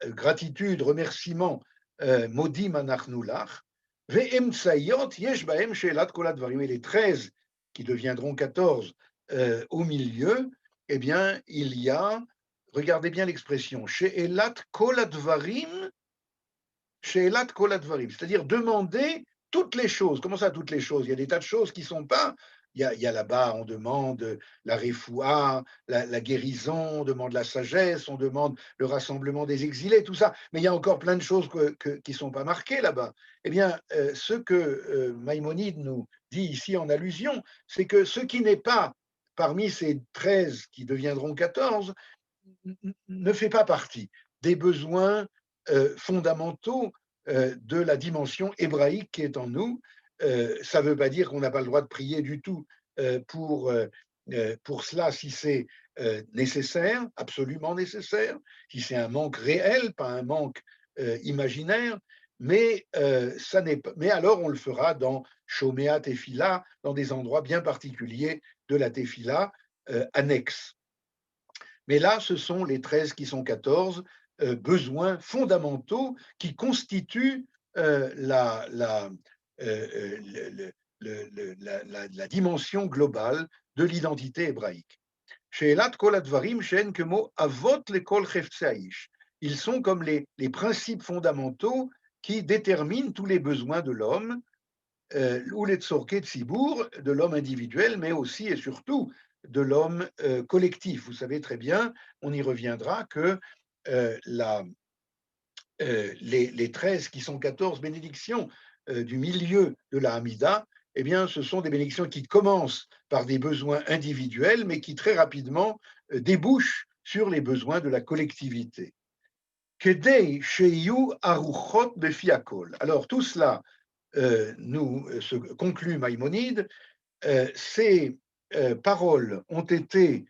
gratitude, remerciement, Modim Anachnu Lach. Ve'emtsayot yesh bahem she'elat kol hadvarim, et les 13 qui deviendront 14 au milieu, eh bien, il y a, regardez bien l'expression, she'elat kol hadvarim, c'est-à-dire demander toutes les choses. Comment ça, toutes les choses? Il y a des tas de choses qui ne sont pas. Il y a là-bas, on demande la refoua, la guérison, on demande la sagesse, on demande le rassemblement des exilés, tout ça. Mais il y a encore plein de choses qui ne sont pas marquées là-bas. Eh bien, ce que Maïmonide nous dit ici en allusion, c'est que ce qui n'est pas parmi ces 13 qui deviendront 14 ne fait pas partie des besoins fondamentaux de la dimension hébraïque qui est en nous. Ça ne veut pas dire qu'on n'a pas le droit de prier du tout pour cela, si c'est nécessaire, absolument nécessaire, si c'est un manque réel, pas un manque imaginaire, mais alors on le fera dans Shomea Tefila, dans des endroits bien particuliers de la Tefila annexe. Mais là, ce sont les 13 qui sont 14 besoins fondamentaux qui constituent la dimension globale de l'identité hébraïque. Ils sont comme les principes fondamentaux qui déterminent tous les besoins de l'homme, ou les tzorkei tzibur, de l'homme individuel, mais aussi et surtout de l'homme collectif. Vous savez très bien, on y reviendra, que les 13 qui sont 14 bénédictions du milieu de la Hamida, eh bien, ce sont des bénédictions qui commencent par des besoins individuels, mais qui très rapidement débouchent sur les besoins de la collectivité. Kedei sheyu aruchot befi hakol. Alors, tout cela se conclut Maïmonide. Ces paroles ont été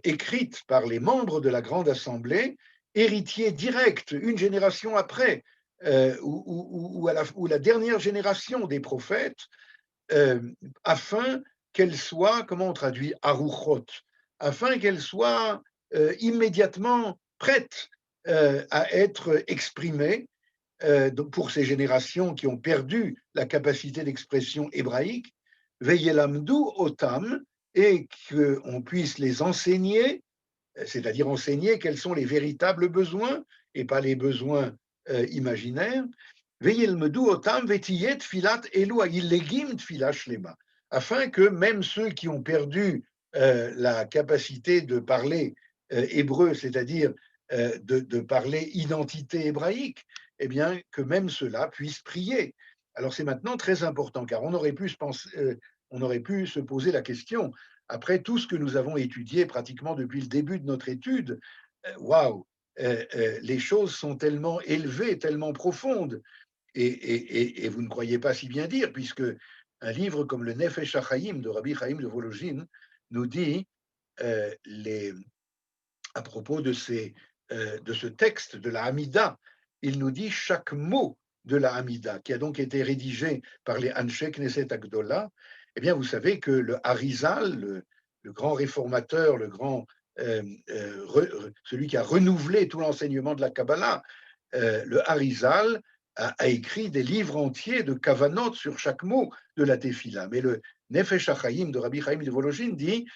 écrites par les membres de la Grande Assemblée, héritiers directs, une génération après, ou la dernière génération des prophètes, afin qu'elles soient, comment on traduit aruchot, afin qu'elles soient immédiatement prêtes à être exprimées pour ces générations qui ont perdu la capacité d'expression hébraïque, veyelamdu otam, et qu'on puisse les enseigner, c'est-à-dire enseigner quels sont les véritables besoins et pas les besoins imaginaires, Ve'yilmedu otam ve'tiyet filat elu ha'illegim tfila shlema, afin que même ceux qui ont perdu la capacité de parler hébreu, c'est-à-dire de parler identité hébraïque, eh bien, que même ceux-là puissent prier. Alors c'est maintenant très important, car on aurait pu se poser la question, après tout ce que nous avons étudié pratiquement depuis le début de notre étude, waouh, les choses sont tellement élevées, tellement profondes, et vous ne croyez pas si bien dire, puisque un livre comme le Nefesh HaChaim de Rabbi Chaim de Volojine nous dit, à propos de ce texte de la Hamida, il nous dit chaque mot de la Hamida, qui a donc été rédigé par les Anshe Knesset Agdola. Eh bien, vous savez que le Harizal, le grand réformateur, celui qui a renouvelé tout l'enseignement de la Kabbalah, le Harizal a écrit des livres entiers de kavanot sur chaque mot de la Tefila. Mais le Nefesh HaChaim de Rabbi Chaim de Volojine dit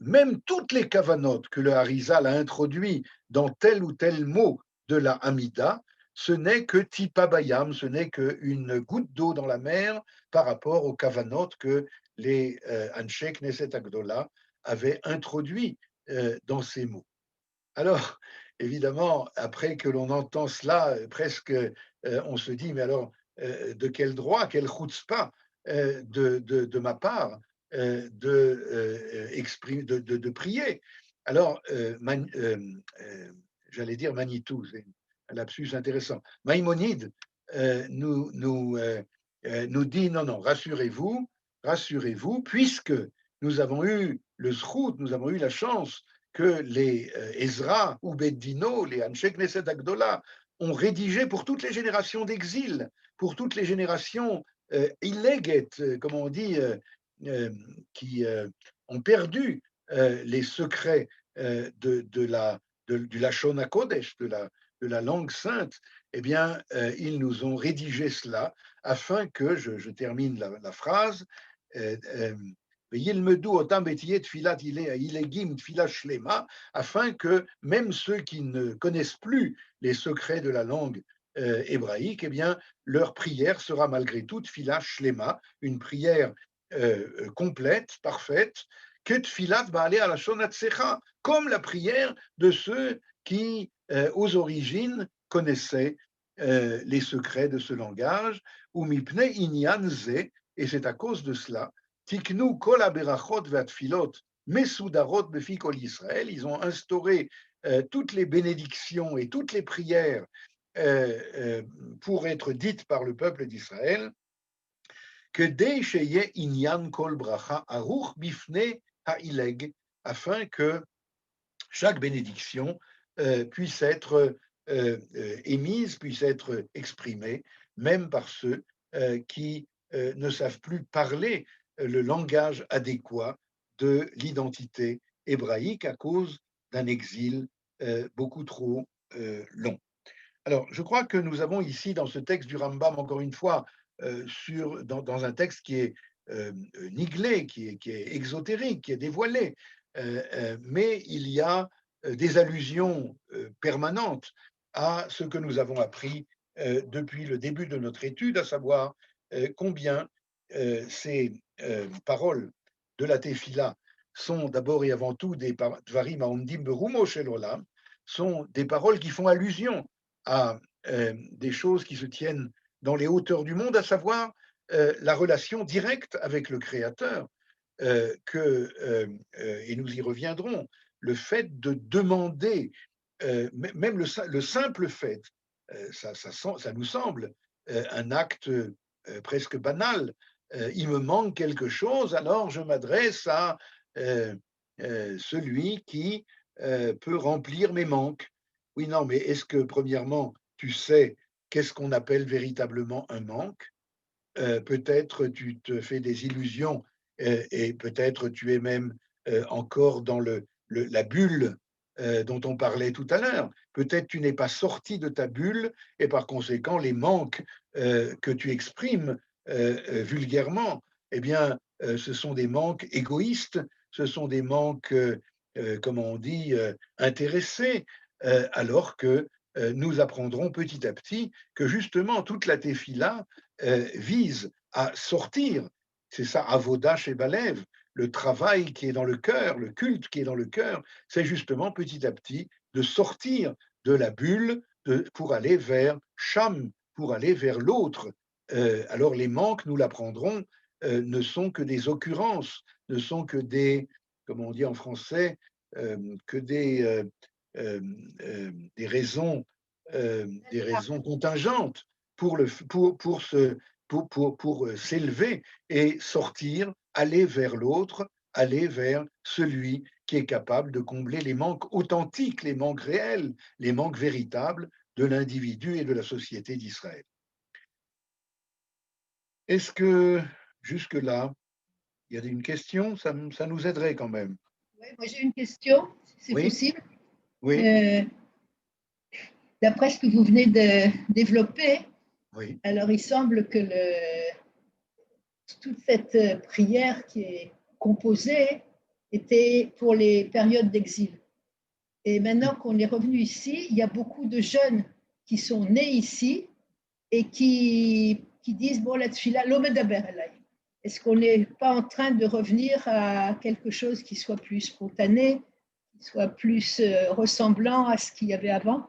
même toutes les kavanot que le Harizal a introduit dans tel ou tel mot de la Hamida, ce n'est que tipa bayam, ce n'est qu'une goutte d'eau dans la mer par rapport aux kavanot que les Anshe Knesset Agdola avaient introduit dans ces mots. Alors, évidemment, après que l'on entend cela, presque on se dit, mais alors, de quel droit, quelle chutzpah de ma part de prier. Alors, j'allais dire Manitou, c'est un lapsus intéressant. Maïmonide nous dit, non, rassurez-vous, puisque nous avons eu le zchut, nous avons eu la chance que les Ezra ou Beddino, les Anshe Knesset Agdola, ont rédigé pour toutes les générations d'exil, pour toutes les générations illéget, comme on dit, qui ont perdu les secrets du Lashon HaKodesh, de la langue sainte. Eh bien, ils nous ont rédigé cela afin que, je termine la phrase, afin que même ceux qui ne connaissent plus les secrets de la langue hébraïque, eh bien, leur prière sera malgré tout tfila shlema, une prière complète, parfaite, que tfilat ba'alei halashon hatzecha, comme la prière de ceux qui, aux origines, connaissaient les secrets de ce langage, ou mipnei inyan ze, et c'est à cause de cela Tiknu kol haberachot ve'atfilot mesudarot befi kol Israël. Ils ont instauré toutes les bénédictions et toutes les prières pour être dites par le peuple d'Israël. Kedei sheye inyan kol bracha aruch bifnei ha'ileg, afin que chaque bénédiction puisse être émise, puisse être exprimée, même par ceux qui ne savent plus parler le langage adéquat de l'identité hébraïque à cause d'un exil beaucoup trop long. Alors, je crois que nous avons ici, dans ce texte du Rambam, encore une fois, dans un texte qui est niglé, qui est exotérique, qui est dévoilé, mais il y a des allusions permanentes à ce que nous avons appris depuis le début de notre étude, à savoir combien ces paroles de la Tefila sont d'abord et avant tout des dvarim ha'omdim berumo shel olam, sont des paroles qui font allusion à des choses qui se tiennent dans les hauteurs du monde, à savoir la relation directe avec le Créateur, et nous y reviendrons, le fait de demander, même le simple fait, ça nous semble un acte presque banal. Il me manque quelque chose, alors je m'adresse à celui qui peut remplir mes manques. Oui, non, mais est-ce que, premièrement, tu sais qu'est-ce qu'on appelle véritablement un manque? Peut-être tu te fais des illusions et peut-être tu es même encore dans la bulle dont on parlait tout à l'heure. Peut-être tu n'es pas sorti de ta bulle et par conséquent les manques que tu exprimes vulgairement, eh bien, ce sont des manques égoïstes, ce sont des manques, comment on dit, intéressés, alors que nous apprendrons petit à petit que justement toute la tefila vise à sortir, c'est ça, avoda chez Balev, le travail qui est dans le cœur, le culte qui est dans le cœur, c'est justement petit à petit de sortir de la bulle pour aller vers Sham, pour aller vers l'autre. Alors les manques, nous l'apprendrons, ne sont que des occurrences, ne sont que des, comment on dit en français, que des raisons contingentes pour s'élever et sortir, aller vers l'autre, aller vers celui qui est capable de combler les manques authentiques, les manques réels, les manques véritables de l'individu et de la société d'Israël. Est-ce que jusque-là, il y a une question? Ça nous aiderait quand même. Oui, moi j'ai une question, si c'est Oui. possible. Oui. D'après ce que vous venez de développer, Oui. alors il semble que toute cette prière qui est composée était pour les périodes d'exil. Et maintenant qu'on est revenu ici, il y a beaucoup de jeunes qui sont nés ici et qui disent, bon, la tfila, lo medaber elai. Est-ce qu'on n'est pas en train de revenir à quelque chose qui soit plus spontané, qui soit plus ressemblant à ce qu'il y avait avant?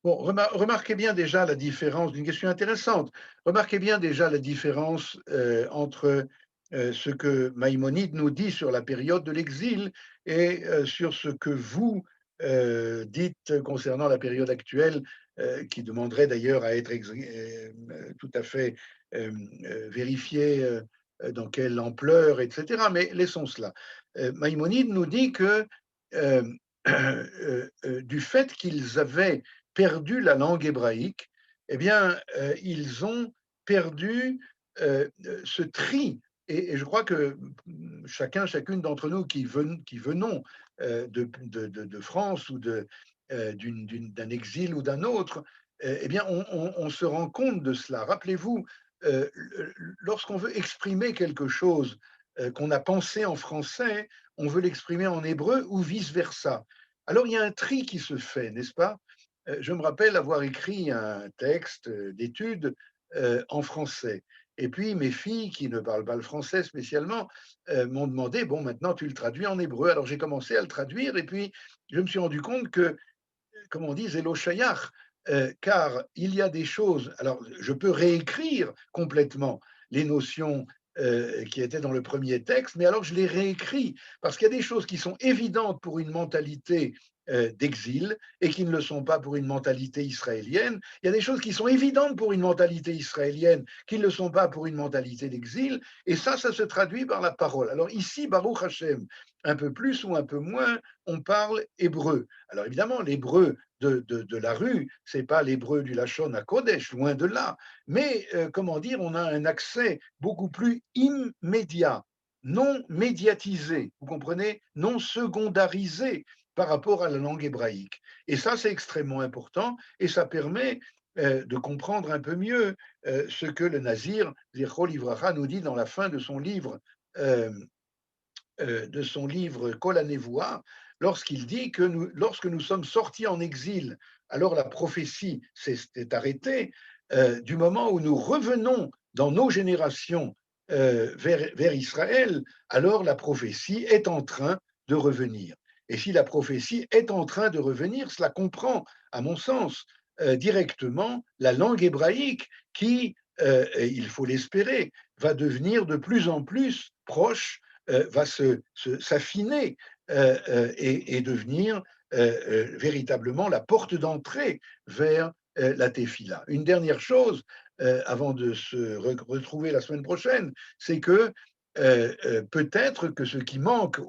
Bon, remarquez bien déjà la différence, d'une question intéressante, remarquez bien déjà la différence entre ce que Maïmonide nous dit sur la période de l'exil et sur ce que vous dites concernant la période actuelle, qui demanderait d'ailleurs à être tout à fait vérifié dans quelle ampleur, etc. Mais laissons cela. Maïmonide nous dit que du fait qu'ils avaient perdu la langue hébraïque, eh bien, ils ont perdu ce tri. Et je crois que chacune d'entre nous qui venons de France ou d'un exil ou d'un autre, eh bien, on se rend compte de cela. Rappelez-vous, lorsqu'on veut exprimer quelque chose qu'on a pensé en français, on veut l'exprimer en hébreu ou vice-versa. Alors, il y a un tri qui se fait, n'est-ce pas? Je me rappelle avoir écrit un texte d'études en français. Et puis mes filles, qui ne parlent pas le français spécialement, m'ont demandé, bon, maintenant tu le traduis en hébreu. Alors j'ai commencé à le traduire et puis je me suis rendu compte que, comme on dit, zélo shayach, car il y a des choses, alors je peux réécrire complètement les notions qui étaient dans le premier texte, mais alors je les réécris, parce qu'il y a des choses qui sont évidentes pour une mentalité d'exil et qui ne le sont pas pour une mentalité israélienne. Il y a des choses qui sont évidentes pour une mentalité israélienne qui ne le sont pas pour une mentalité d'exil, et ça se traduit par la parole. Alors ici, Baruch Hashem, un peu plus ou un peu moins, on parle hébreu. Alors évidemment, l'hébreu de la rue, ce n'est pas l'hébreu du Lachon à Kodesh, loin de là, mais comment dire, on a un accès beaucoup plus immédiat, non médiatisé, vous comprenez, non secondarisé par rapport à la langue hébraïque. Et ça, c'est extrêmement important et ça permet de comprendre un peu mieux ce que le Nazir, Zichro Livracha, nous dit dans la fin de son livre Kol HaNevuah, lorsqu'il dit que lorsque nous sommes sortis en exil, alors la prophétie s'est arrêtée. Du moment où nous revenons dans nos générations vers Israël, alors la prophétie est en train de revenir. Et si la prophétie est en train de revenir, cela comprend, à mon sens, directement la langue hébraïque qui, il faut l'espérer, va devenir de plus en plus proche, va s'affiner et devenir véritablement la porte d'entrée vers la tefila. Une dernière chose, avant de se retrouver la semaine prochaine, c'est que peut-être que ce qui manque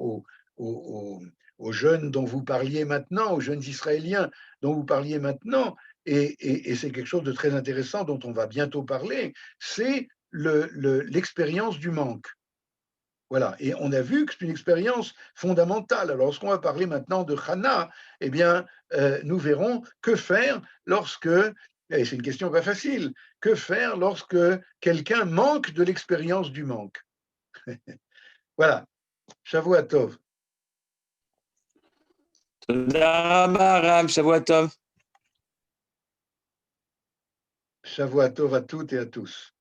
aux jeunes dont vous parliez maintenant, aux jeunes Israéliens dont vous parliez maintenant, et c'est quelque chose de très intéressant dont on va bientôt parler, c'est l'expérience du manque. Voilà, et on a vu que c'est une expérience fondamentale. Alors, lorsqu'on va parler maintenant de Hana, eh bien, nous verrons que faire lorsque, et c'est une question pas facile, que faire lorsque quelqu'un manque de l'expérience du manque. Voilà, Shavua Tov. תודה רבה, הרב, שבוע טוב. Shavuot Tov à toutes et à tous.